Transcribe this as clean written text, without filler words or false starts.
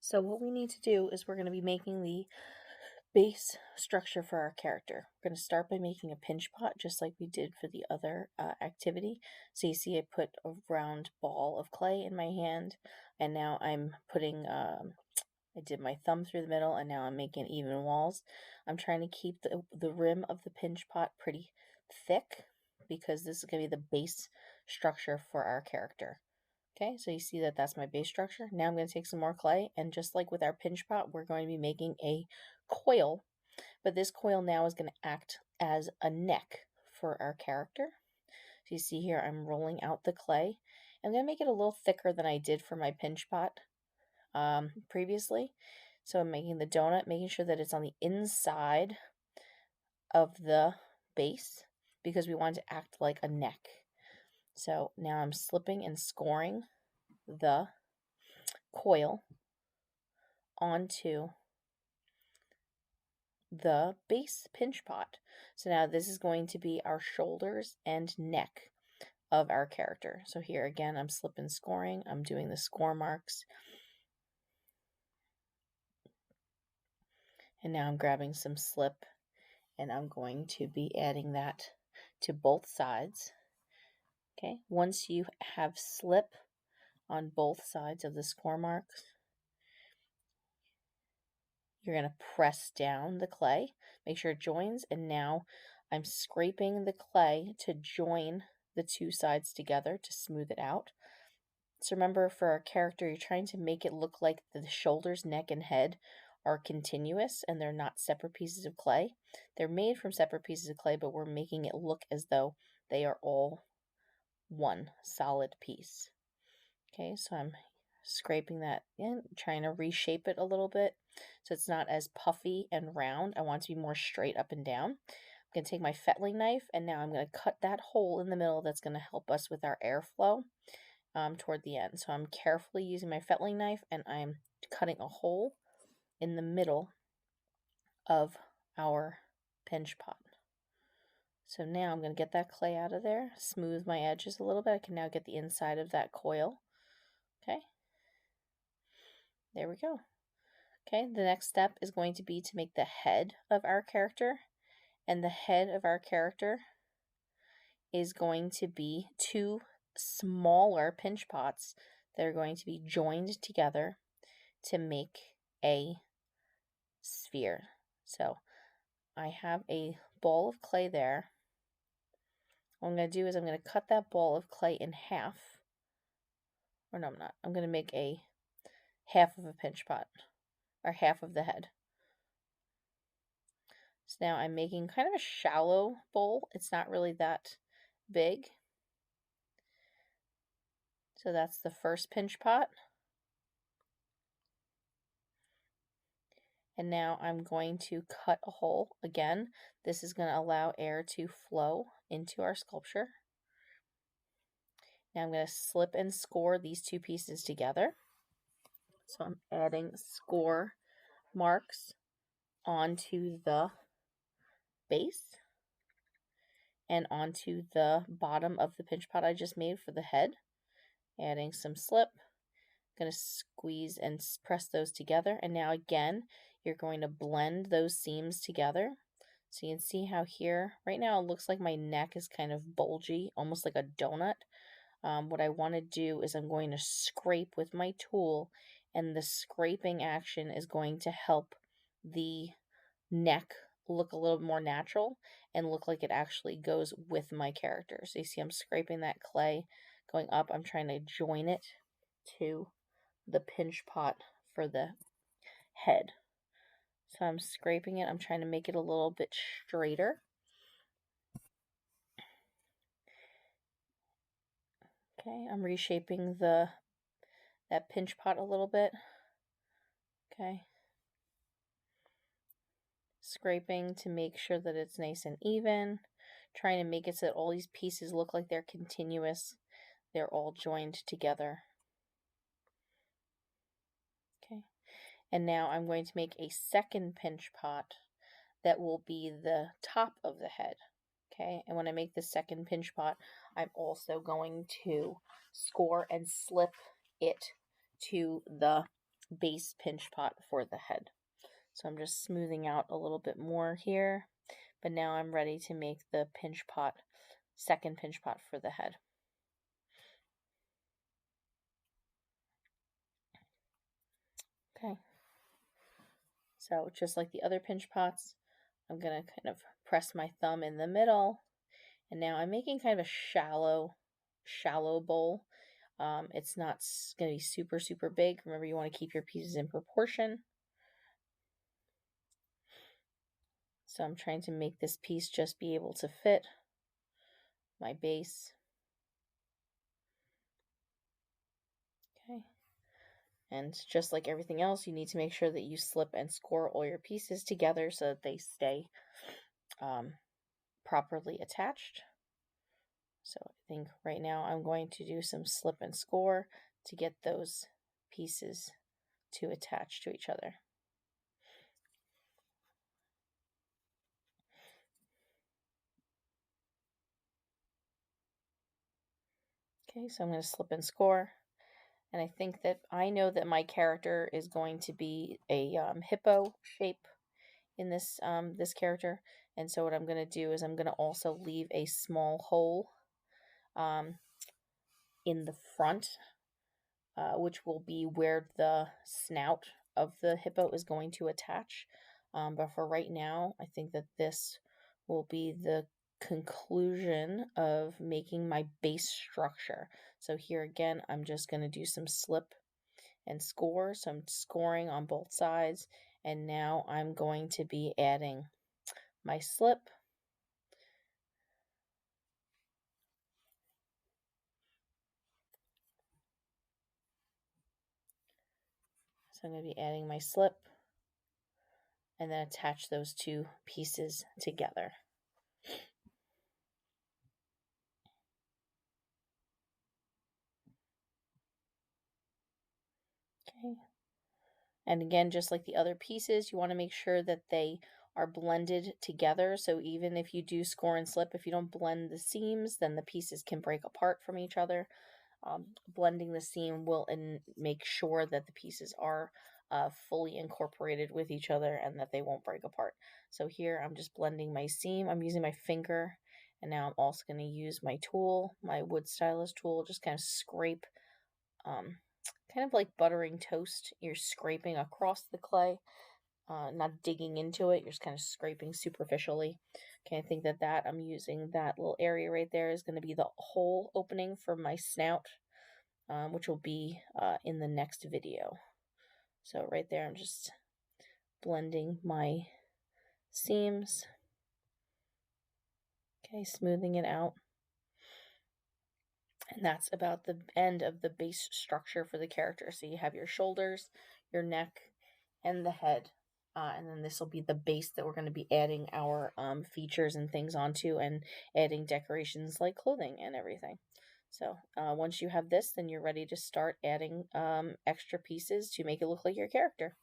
So what we need to do is we're going to be making the base structure for our character. We're going to start by making a pinch pot just like we did for the other activity. So you see I put a round ball of clay in my hand, and now I'm putting, I did my thumb through the middle, and now I'm making even walls. I'm trying to keep the rim of the pinch pot pretty thick because this is going to be the base structure for our character. Okay, so you see that that's my base structure. Now I'm going to take some more clay, and just like with our pinch pot, we're going to be making a coil, but this coil now is going to act as a neck for our character. So you see here, I'm rolling out the clay. I'm going to make it a little thicker than I did for my pinch pot previously. So I'm making the donut, making sure that it's on the inside of the base because we want it to act like a neck. So now I'm slipping and scoring the coil onto the base pinch pot. So now this is going to be our shoulders and neck of our character. So here again, I'm slip and scoring. I'm doing the score marks. And now I'm grabbing some slip, and I'm going to be adding that to both sides. Okay, once you have slip on both sides of the score marks, you're going to press down the clay, make sure it joins, and now I'm scraping the clay to join the two sides together to smooth it out. So remember, for our character, you're trying to make it look like the shoulders, neck, and head are continuous and they're not separate pieces of clay. They're made from separate pieces of clay, but we're making it look as though they are all one solid piece. Okay, so I'm scraping that in, trying to reshape it a little bit so it's not as puffy and round. I want it to be more straight up and down. I'm going to take my fettling knife, and now I'm going to cut that hole in the middle that's going to help us with our airflow toward the end. So I'm carefully using my fettling knife, and I'm cutting a hole in the middle of our pinch pot. So now I'm going to get that clay out of there, smooth my edges a little bit. I can now get the inside of that coil. Okay, there we go. Okay, the next step is going to be to make the head of our character, and the head of our character is going to be two smaller pinch pots that are going to be joined together to make a sphere. So I have a ball of clay there. What I'm going to do is I'm going to cut that ball of clay in half. Or no, I'm not. I'm going to make a half of a pinch pot, or half of the head. So now I'm making kind of a shallow bowl. It's not really that big. So that's the first pinch pot. And now I'm going to cut a hole. Again, this is going to allow air to flow into our sculpture. Now I'm going to slip and score these two pieces together. So I'm adding score marks onto the base and onto the bottom of the pinch pot I just made for the head. Adding some slip. Going to squeeze and press those together, and now again you're going to blend those seams together. So you can see how here right now it looks like my neck is kind of bulgy, almost like a donut. What I want to do is I'm going to scrape with my tool, and the scraping action is going to help the neck look a little more natural and look like it actually goes with my character. So you see I'm scraping that clay going up. I'm trying to join it to the pinch pot for the head. So I'm scraping it. I'm trying to make it a little bit straighter. Okay, I'm reshaping that pinch pot a little bit. Okay. Scraping to make sure that it's nice and even. Trying to make it so that all these pieces look like they're continuous. They're all joined together. Okay. And now I'm going to make a second pinch pot that will be the top of the head. Okay, and when I make the second pinch pot, I'm also going to score and slip it to the base pinch pot for the head. So I'm just smoothing out a little bit more here, but now I'm ready to make the pinch pot, second pinch pot for the head. Okay. So just like the other pinch pots, I'm going to kind of press my thumb in the middle, and now I'm making kind of a shallow bowl. It's not going to be super, super big. Remember, you want to keep your pieces in proportion. So I'm trying to make this piece just be able to fit my base. Okay. And just like everything else, you need to make sure that you slip and score all your pieces together so that they stay properly attached. So I think right now I'm going to do some slip and score to get those pieces to attach to each other. Okay, so I'm going to slip and score. And I think that I know that my character is going to be a hippo shape in this this character. And so what I'm going to do is I'm going to also leave a small hole in the front, which will be where the snout of the hippo is going to attach. But for right now, I think that this will be the conclusion of making my base structure. So here again, I'm just going to do some slip and score. So I'm scoring on both sides. And now I'm going to be adding my slip. So I'm going to be adding my slip and then attach those two pieces together. Okay. And again, just like the other pieces, you want to make sure that they are blended together. So even if you do score and slip, if you don't blend the seams, then the pieces can break apart from each other. Blending the seam will make sure that the pieces are fully incorporated with each other and that they won't break apart. So here I'm just blending my seam. I'm using my finger, and now I'm also going to use my tool, my wood stylus tool, just kind of scrape, kind of like buttering toast. You're scraping across the clay, not digging into it. You're just kind of scraping superficially. Okay, I think that I'm using that little area right there is going to be the hole opening for my snout, which will be in the next video. So right there, I'm just blending my seams. Okay, smoothing it out. And that's about the end of the base structure for the character. So you have your shoulders, your neck, and the head. And then this will be the base that we're going to be adding our features and things onto, and adding decorations like clothing and everything. So once you have this, then you're ready to start adding extra pieces to make it look like your character.